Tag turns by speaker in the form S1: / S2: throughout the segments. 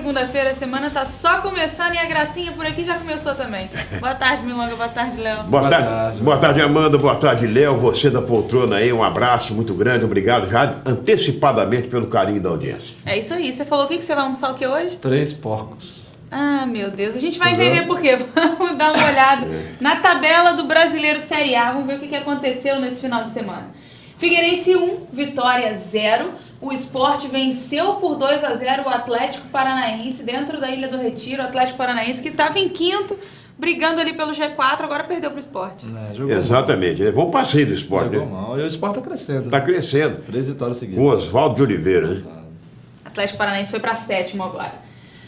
S1: segunda-feira, a semana tá só começando e a gracinha por aqui já começou também. Boa tarde, Milonga, boa tarde, Léo.
S2: Boa tarde, Amanda, boa tarde, Léo, você da poltrona aí, um abraço muito grande, obrigado já antecipadamente pelo carinho da audiência.
S1: É isso aí, você falou o que você vai almoçar o que hoje?
S3: 3 porcos.
S1: Ah, meu Deus, a gente vai entender por quê. Vamos dar uma olhada na tabela do Brasileiro Série A, vamos ver o que aconteceu nesse final de semana. Figueirense 1, Vitória 0. O Sport venceu por 2-0 o Atlético Paranaense dentro da Ilha do Retiro. O Atlético Paranaense que estava em quinto, brigando ali pelo G4, agora perdeu para o Sport.
S2: Exatamente, levou um passeio do Sport.
S3: Jogou mal. E o Sport está crescendo.
S2: Está crescendo.
S3: 3 vitórias seguidas.
S2: Com Oswaldo de Oliveira, né?
S1: Atlético Paranaense foi para sétimo agora.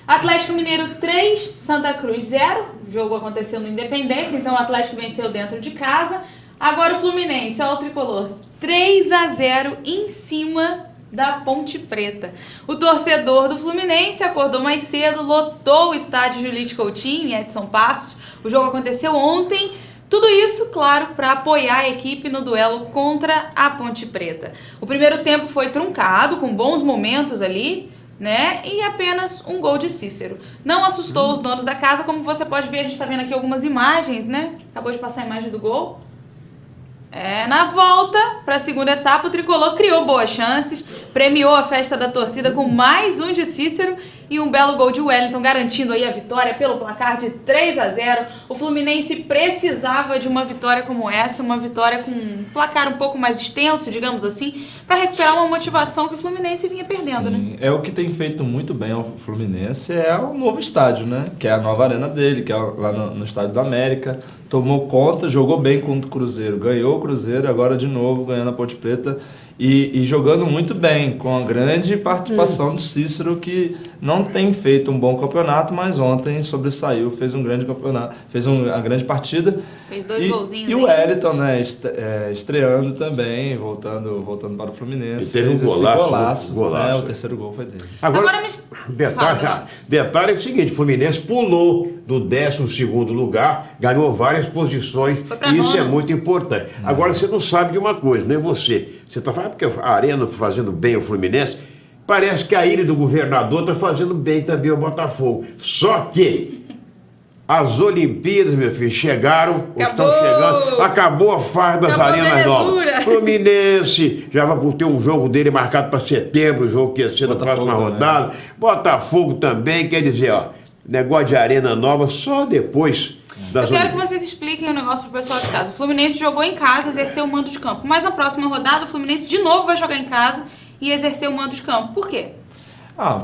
S1: Atlético Mineiro 3, Santa Cruz 0. O jogo aconteceu no Independência, então o Atlético venceu dentro de casa. Agora o Fluminense, olha o tricolor, 3-0 em cima da Ponte Preta. O torcedor do Fluminense acordou mais cedo, lotou o estádio Julite Coutinho em Edson Passos. O jogo aconteceu ontem. Tudo isso, claro, para apoiar a equipe no duelo contra a Ponte Preta. O primeiro tempo foi truncado, com bons momentos ali, né? E apenas um gol de Cícero. Não assustou os donos da casa, como você pode ver, a gente está vendo aqui algumas imagens, né? Acabou de passar a imagem do gol. Na volta para a segunda etapa, o tricolor criou boas chances, premiou a festa da torcida com mais um de Cícero e um belo gol de Wellington, garantindo aí a vitória pelo placar de 3-0. O Fluminense precisava de uma vitória como essa, uma vitória com um placar um pouco mais extenso, digamos assim, para recuperar uma motivação que o Fluminense vinha perdendo, né?
S3: É o que tem feito muito bem ao Fluminense, é o novo estádio, né? Que é a nova arena dele, que é lá no Estádio do América. Tomou conta, jogou bem contra o Cruzeiro, ganhou o Cruzeiro, agora de novo ganhando a Ponte Preta e jogando muito bem, com a grande participação do Cícero, que não tem feito um bom campeonato, mas ontem sobressaiu, fez um grande campeonato, fez uma grande partida.
S1: Fez 2 golzinhos.
S3: E o Wellington, né, estreando também, voltando para o Fluminense.
S2: E teve um golaço.
S3: O terceiro gol foi dele.
S2: Agora detalhe é o seguinte, o Fluminense pulou do 12º lugar, ganhou várias posições, e isso é muito importante. Agora você não sabe de uma coisa, nem você. Você está falando porque a Arena fazendo bem ao Fluminense, parece que a Ilha do Governador está fazendo bem também ao Botafogo. Só que as Olimpíadas, meu filho, chegaram, estão chegando, acabou a farra das arenas novas. Fluminense já vai ter um jogo dele marcado para setembro, o jogo que ia ser na próxima rodada. Botafogo também, quer dizer, ó, negócio de arena nova só depois das
S1: Eu quero que vocês expliquem um negócio pro pessoal de casa. O Fluminense jogou em casa, exerceu o mando de campo. Mas na próxima rodada, o Fluminense de novo vai jogar em casa e exercer o mando de campo. Por quê?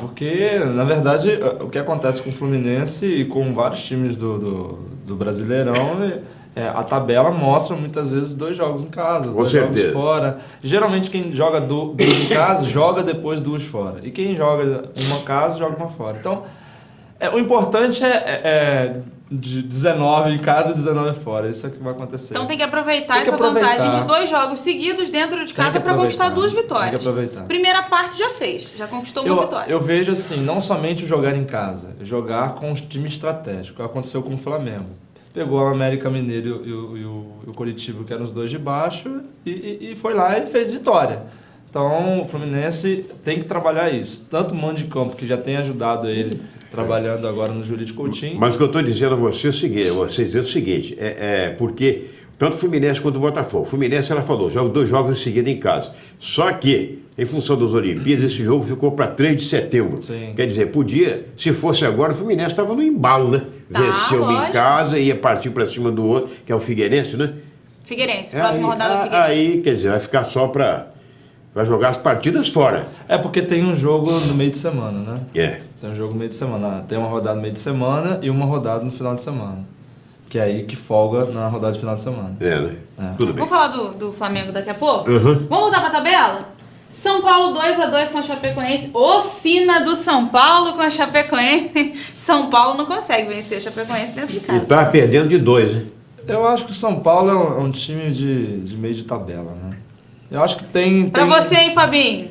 S3: Porque, na verdade, o que acontece com o Fluminense e com vários times do Brasileirão, a tabela mostra muitas vezes 2 jogos em casa, 2 jogos fora. Geralmente quem joga 2 em casa, joga depois 2 fora. E quem joga uma casa, joga uma fora. Então, o importante é de 19 em casa e 19 fora. Isso é o que vai acontecer.
S1: Então tem que aproveitar essa vantagem de 2 jogos seguidos dentro de casa para conquistar 2 vitórias.
S3: Tem que aproveitar.
S1: Primeira parte já fez, já conquistou uma vitória.
S3: Eu vejo assim, não somente jogar em casa, jogar com os times estratégicos. Aconteceu com o Flamengo. Pegou o América Mineiro e o Coritiba, que eram os 2 de baixo, e foi lá e fez vitória. Então o Fluminense tem que trabalhar isso. Tanto o mando de campo, que já tem ajudado ele, trabalhando agora no Julite Coutinho.
S2: Mas o que eu estou dizendo a você é o seguinte, porque tanto o Fluminense quanto o Botafogo. O Fluminense, ela falou, joga 2 jogos em seguida em casa. Só que, em função das Olimpíadas, esse jogo ficou para 3 de setembro.
S3: Sim.
S2: Quer dizer, se fosse agora, o Fluminense estava no embalo, né? Venceu um em casa e ia partir para cima do outro, que é o Figueirense, né?
S1: Figueirense, próxima rodada do Figueirense.
S2: Aí, quer dizer, vai ficar só para... Vai jogar as partidas fora.
S3: Porque tem um jogo no meio de semana, né? Tem um jogo no meio de semana. Tem uma rodada no meio de semana e uma rodada no final de semana. Que é aí que folga na rodada de final de semana.
S2: Né? Tudo bem.
S1: Vamos falar do Flamengo daqui a pouco? Vamos voltar para a tabela? São Paulo 2-2 com a Chapecoense. O Sina do São Paulo com a Chapecoense. São Paulo não consegue vencer a Chapecoense dentro de casa.
S2: E tá perdendo de 2, né?
S3: Eu acho que o São Paulo é um time de meio de tabela, né? Eu acho que tem...
S1: Pra você, hein, Fabinho?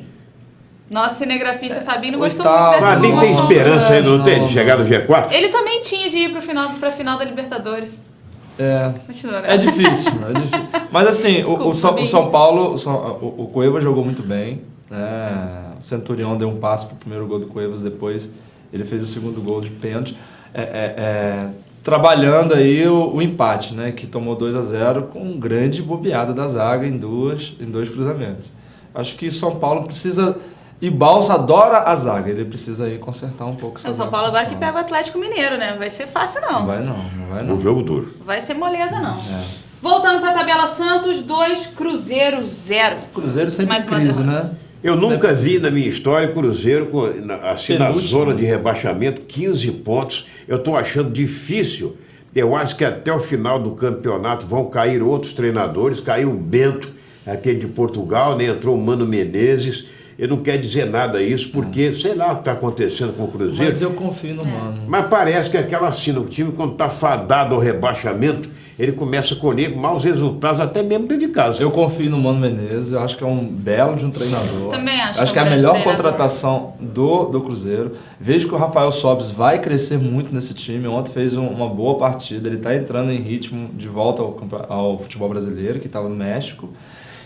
S1: Nosso cinegrafista Fabinho não gostou muito dessa
S2: Fabinho tem esperança ainda, não tem? De chegar no G4?
S1: Ele também tinha de ir pra final da Libertadores. Continua, né?
S3: É difícil. Mas assim, o São Paulo, o Cueva jogou muito bem, né? O Centurião deu um passo pro primeiro gol do Cuevas depois. ele fez o segundo gol de pênalti, trabalhando aí o empate, né, que tomou 2-0 com grande bobeada da zaga em dois cruzamentos. Acho que o São Paulo precisa... E Balsa adora a zaga, ele precisa aí consertar um pouco.
S1: O São Paulo agora que pega o Atlético Mineiro, né? Não vai ser fácil, não.
S3: Não vai não.
S2: Um jogo duro.
S1: Vai ser moleza, não. Voltando para a tabela, Santos 2, Cruzeiro 0.
S3: Cruzeiro sempre em crise, né?
S2: Eu nunca vi na minha história Cruzeiro assim na zona de rebaixamento, 15 pontos. Eu estou achando difícil. Eu acho que até o final do campeonato vão cair outros treinadores. Caiu o Bento, aquele de Portugal, né? Entrou o Mano Menezes. Eu não quero dizer nada isso, porque sei lá o que está acontecendo com o Cruzeiro.
S3: Mas eu confio no Mano.
S2: Mas parece que aquela assim, o time quando está fadado ao rebaixamento, ele começa a colher maus resultados, até mesmo dentro de casa.
S3: Eu confio no Mano Menezes, eu acho que é um belo de um treinador.
S1: Também acho.
S3: Acho que é a melhor contratação do Cruzeiro. Vejo que o Rafael Sobis vai crescer muito nesse time. Ontem fez uma boa partida, ele está entrando em ritmo de volta ao futebol brasileiro, que estava no México.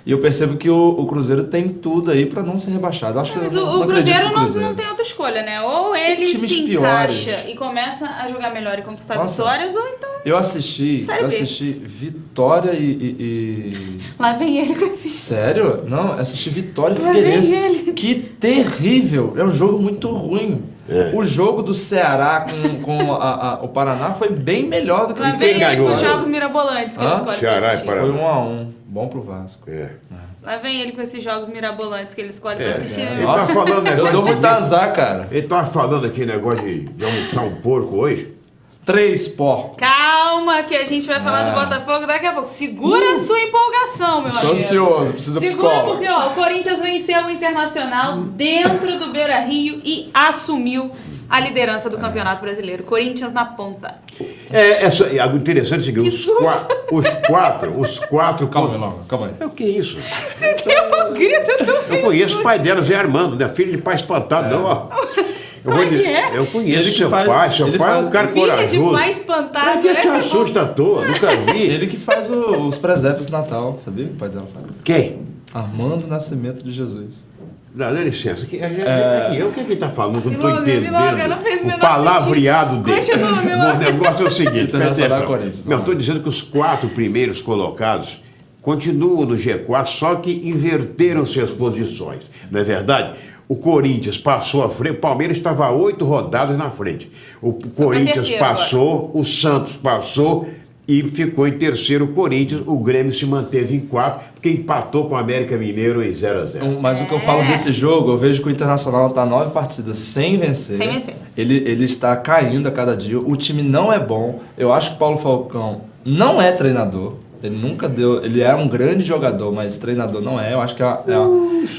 S3: E eu percebo que o Cruzeiro tem tudo aí para não ser rebaixado. Acho
S1: mas o Cruzeiro não tem outra escolha, né? Ou ele se encaixa e começa a jogar melhor e conquistar vitórias, ou então...
S3: Eu assisti Vitória e...
S1: Lá vem ele com esse...
S3: Sério? Não, assisti Vitória e Figueirense. Que terrível! É um jogo muito ruim. O jogo do Ceará com o Paraná foi bem melhor do que
S1: Lá vem ele com os jogos mirabolantes que ele escolhe pra assistir.
S3: Foi 1-1. Bom pro Vasco.
S1: Lá vem ele com esses jogos mirabolantes que ele escolhe pra assistir.
S2: Ele tá falando
S3: eu dou muito azar, cara.
S2: Ele tava falando aqui negócio de almoçar um porco hoje.
S3: 3 porcos.
S1: Calma, que a gente vai falar do Botafogo daqui a pouco. Segura a sua empolgação, meu amigo.
S3: Tô ansioso, preciso de
S1: Segura
S3: psicólogo.
S1: porque o Corinthians venceu o Internacional dentro do Beira-Rio e assumiu a liderança do Campeonato Brasileiro. Corinthians na ponta.
S2: Algo interessante é o seguinte, os quatro...
S3: Calma aí.
S2: É o que é isso?
S1: Você deu um grito do
S2: Eu conheço o pai dela, Zé Armando, né? Filho de pai espantado, não, ó. Eu conheço seu pai é um cara corajoso.
S1: Filho de pai espantado.
S2: Por que se assusta à toa? Nunca vi.
S3: Ele que faz os presépios do Natal, sabia que o pai dela faz?
S2: Quem?
S3: Armando Nascimento de Jesus.
S2: Não, dá licença. O que ele está falando? Não estou entendendo.
S1: Miloga, não fez o menor
S2: palavreado dele.
S1: Continua, Miloga.
S2: O negócio é o seguinte, presta atenção.
S3: Não,
S2: estou dizendo que os 4 primeiros colocados continuam no G4, só que inverteram suas posições. Não é verdade? O Corinthians passou à frente, o Palmeiras estava 8 rodadas na frente. O Corinthians passou, o Santos passou e ficou em terceiro o Corinthians. O Grêmio se manteve em 4, porque empatou com o América Mineiro em 0-0.
S3: Mas o que eu falo desse jogo, eu vejo que o Internacional está 9 partidas sem vencer. Ele está caindo a cada dia. O time não é bom. Eu acho que o Paulo Falcão não é treinador. Ele nunca deu... Ele é um grande jogador, mas treinador não é. Eu acho que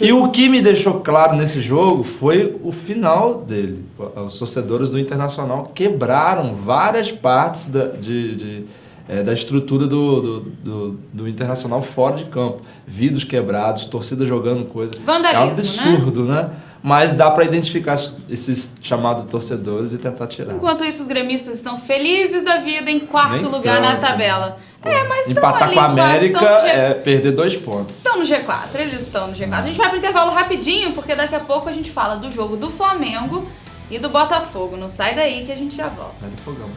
S3: E o que me deixou claro nesse jogo foi o final dele. Os torcedores do Internacional quebraram várias partes da estrutura do Internacional fora de campo. Vidros quebrados, torcida jogando coisa.
S1: Vandalismo,
S3: é um absurdo, né? Mas dá para identificar esses chamados torcedores e tentar tirar.
S1: Enquanto isso, os gremistas estão felizes da vida em 4º lugar na tabela. Mas
S3: empatar com a América é perder 2 pontos.
S1: Estão no G4, eles estão no G4. A gente vai pro intervalo rapidinho, porque daqui a pouco a gente fala do jogo do Flamengo e do Botafogo. Não sai daí que a gente já volta.
S3: Vai do fogão.